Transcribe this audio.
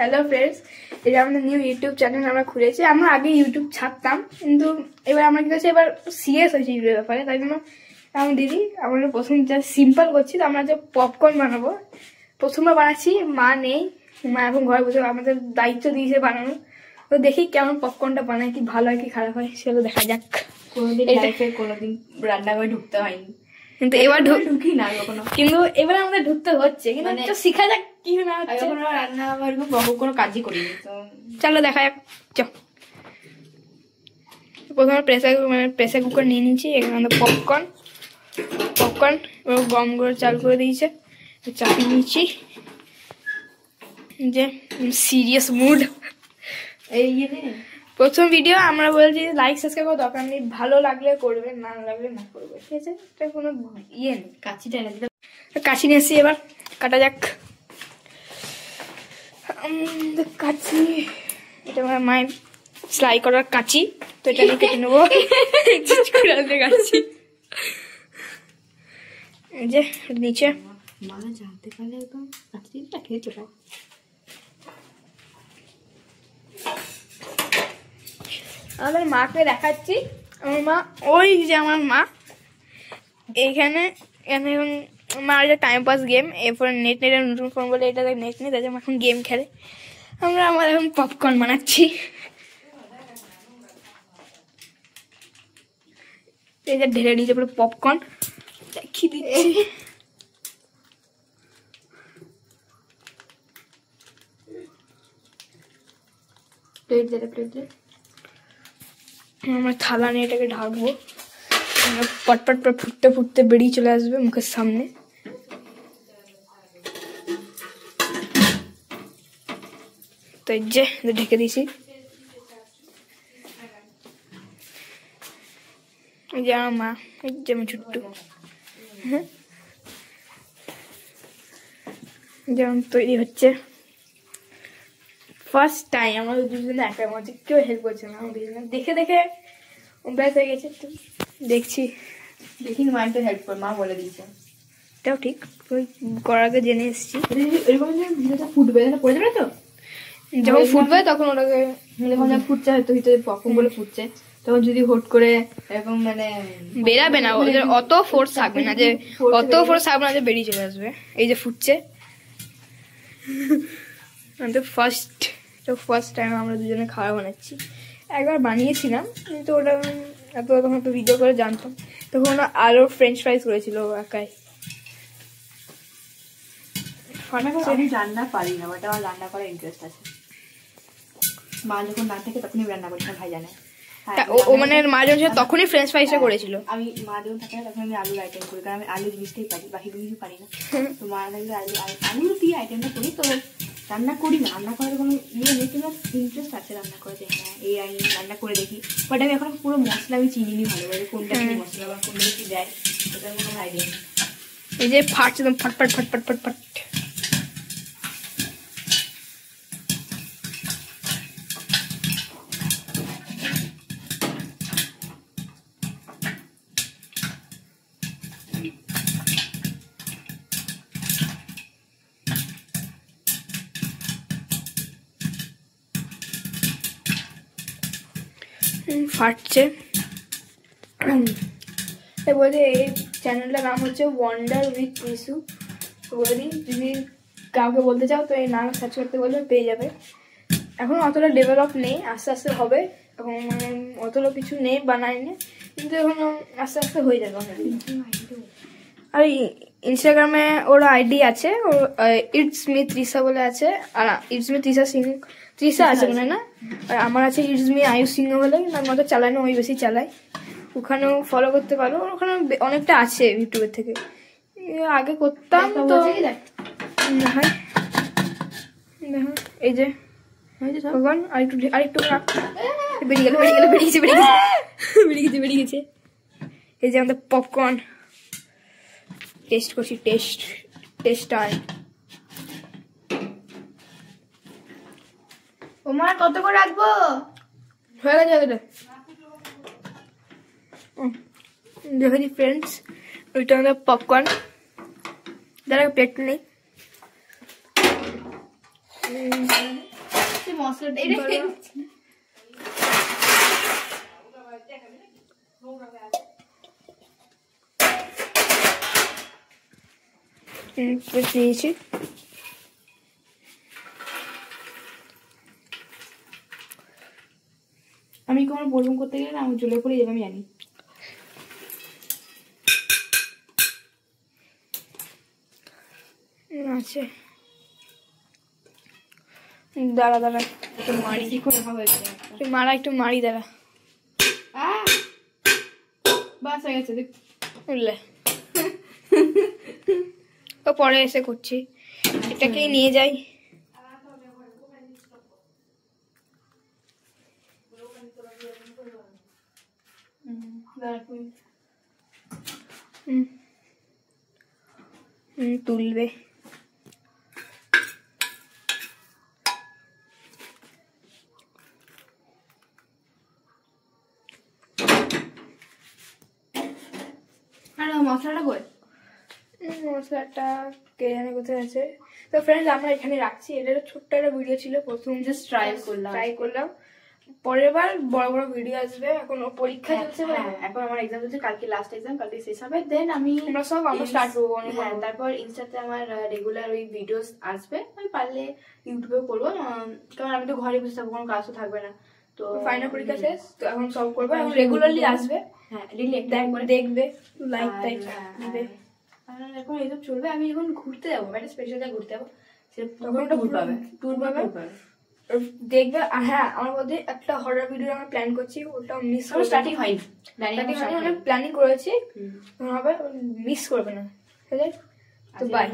Hello friends, এটা আমাদের new YouTube channel আমরা খুলেছি। আমরা আগে ইউটিউব ছাড়তাম, কিন্তু এবার আমরা কি করছি, এবার সিরিয়াস হয়েছি ইউটিউবের ব্যাপারে। তাই জন্য আমার দিদি আমরা প্রথম যা সিম্পল করছি, তো আমরা যে পপকর্ন বানাবো প্রথমবার বানাচ্ছি। মা নেই, মা এখন ঘরে বসে আমাদের দায়িত্ব দিয়েছে বানানো। তো দেখি কেমন পপকর্নটা বানায়, কি ভালো হয় কি খারাপ হয় সেগুলো দেখা যাক। কোনোদিন রান্নাঘরে ঢুকতে হয়নি, কিন্তু এবার ঢুকি না কখনো, কিন্তু এবার আমাদের ঢুকতে হচ্ছে। কিন্তু একটু শিখা যাক কি না হচ্ছে। রান্নাঘরে কোনো কাজই করিনি, তো চলো দেখা যাক। প্রথমে প্রেসার কুকার নিয়ে নিয়েছি। এখানে পপকর্ন গরম করে চালু করে দিয়েছে, চাপিয়ে নিয়েছি। যে সিরিয়াস মুড। এই প্রথম ভিডিও আমরা বলছি লাইক সাবস্ক্রাইব করার দরকার নেই, ভালো লাগলে করবে, না লাগলে না করবে, ঠিক আছে? এটা কোনো ইয়ে নেই। কাচিটা এনে দিলাম, কাছি নিয়ে এসছি, এবার কাটা যাক। কাছি, এটা আমার মায়ের সেলাই করার কাঁচি, তো এটা নিয়ে কেটে নেবো। কাছি এই যে নিচে মা জানতে পারলে একদম কাচি খেয়ে চলে। আমাদের মাকে দেখাচ্ছি। আমার মা, ওই যে আমার মা এইখানে এখন মার যে টাইম পাস গেম, এরপরে নেট নতুন ফোন বলে এটা নেট নেই, তাই এখন গেম খেলে। আমার এখন পপকর্ন বানাচ্ছি। এই যে ঢেলে নিচে পুরো পপকর্ন দেখিয়ে দিচ্ছি। প্লেট আমরা থালা নিয়ে এটাকে ঢাকবো। পটপট ফুটতে ফুটতে বেরিয়ে চলে আসবে মুখের সামনে। তো এই যে ঢেকে দিয়েছি। এই যে আমার মা, এই যে আমি ছোট্ট, যেমন তৈরি হচ্ছে। ফার্স্ট টাইম আমাদের দুজনে একা মধ্যে, কেউ হেল্প করছে না। আমাদের দুজনে দেখে দেখে অভ্যাস হয়ে গেছে। তো দেখছি, দেখি মা একটু হেল্প কর, মা বলে দিয়েছে। এটাও ঠিক, করার আগে জেনে এসেছি। এরকম ভিডিওটা ফুটবে, পড়ে যাবে তো। যখন ফুটবে তখন ওটাকে যখন ফুটছে, হয়তো ভিতরে পপকর্ন বলে ফুটছে, তখন যদি হট করে এরকম বেরাবে না, ওদের অত ফোর্স থাকবে না, যে অত ফোর্স থাকবে না যে বেরিয়ে চলে আসবে। এই যে ফুটছে, ফার্স্ট টাইম আমরা দুজনে খাওয়া বানাচ্ছি। একবার বানিয়েছিলাম, কিন্তু ওটা তখন একটু ভিডিও করে জানতাম। তখন আলুর ফ্রেঞ্চ ফ্রাইজ করেছিল একাই। আমি রান্না পারি না, বাট আমার রান্না করার ইন্টারেস্ট আছে। মা যখন না থাকে তখনই রান্না করি, ভাই জানে। ও মানে মা যখন তখনই ফ্রেঞ্চ ফ্রাইজটা করেছিল। আমি মা যখন থাকে না তখন আমি আলুর আইটেম করি, কারণ আমি আলু জিনিসটাই পারি, বাকি কিছু পারি না। তো মা থাকলে আলু দিয়ে আইটেমটা করি। তো রান্না করি না, রান্না করার কোনো ইয়ে নেই, কিন্তু ইন্টারেস্ট আছে রান্না করে। হ্যাঁ, এই আমি রান্না করে দেখি, বাট আমি এখন পুরো মশলা আমি চিনি নি ভালোভাবে, কোনটা কি মশলা বা কোনটা কি দেয় ওটার কোনো আইডিয়া নেই। এই যে ফাটছে একদম ফটফট ফটফট ফটফট। ফাটছে। বলছে এই চ্যানেলটার নাম হচ্ছে ওয়ান্ডার উইথ রিসু। বলি যদি কাউকে বলতে চাও তো এই নাম সার্চ করতে বলবে, পেয়ে যাবে। এখন অতটা ডেভেলপ নেই, আস্তে আস্তে হবে। এখন মানে অতটা কিছু নেই, বানায়নি, কিন্তু এখন আস্তে আস্তে হয়ে যাবে। আর ইনস্টাগ্রামে ওর আইডি আছে, ওর ইটস মি ত্রিশা বলে আছে। আর ইটস মি ত্রিশা আছে মনে না। আর আমার আছে ইটস মি আয়ুষ সিংহ বলে, আমার মতো চালায় না, ওই বেশি চালায়। ওখানেও ফলো করতে পারো, ওখানে অনেকটা আছে ইউটিউবের থেকে। আগে করতাম তো এই যে ভগবান, আরেকটু বেরিয়ে গেছে। এই যে আমাদের পপকর্ন টেস্ট করছি, টেস্ট টাইম। তোমার কত করে রাখবো? হয়ে গেছে। দেখেছি ফ্রেন্ডস, ওইটা আমাদের পপকর্ন। যারা প্লেট নেই মশলাটা এটা দিয়েছি। আমি কোনো প্রথম করতে গেলে না আমি জ্বলে পড়ে যাবে আমি জানি। আছে দাঁড়া দাঁড়া একটু মারি কি করে হয়েছে একটু মারা, একটু মারি দাঁড়া। বাস হয়ে গেছে দেখ বুঝলে তো পরে এসে করছি, এটাকেই নিয়ে যাই। তুলবে মশলাটা কই? মশলাটা কে জানে কোথায় আছে। তো ফ্রেন্ডস আমরা এখানে রাখছি। এটা একটা ছোট্ট একটা ভিডিও ছিল, প্রথম জাস্ট ট্রাই করলাম। পরের বার বড় বড় ভিডিও আসবে। এখন পরীক্ষা চলছে, এখন আমার এক্সাম চলছে, কালকে লাস্ট এক্সাম, কালকে শেষ হবে। দেন আমি আমরা স্টার্ট করবো। হ্যাঁ, তারপর ইনস্টাতে আমার রেগুলার ওই ভিডিওস আসবে। আমি পারলে ইউটিউবেও করবো, কারণ আমি তো ঘরে বসে থাকবো, কোনো ক্লাসও থাকবে না। তো ফাইনাল পরীক্ষা শেষ, তো এখন সব করবো, এখন রেগুলারলি আসবে। হ্যাঁ, ডেইলি একটা করে দেখবে, লাইক টাইক দিবে। এখন এইসব চলবে। আমি এখন ঘুরতে যাবো, একটা স্পেশাল জায়গায় ঘুরতে যাবো, ট্যুর পাবে দেখবে। হ্যাঁ, আমার মধ্যে একটা হরর ভিডিও আমরা প্ল্যান করছি, ওটা মিস করে স্টার্টিং হয়নি, প্ল্যানিং করেছি, হবে মিস করবে না। ঠিক আছে, তো বাই।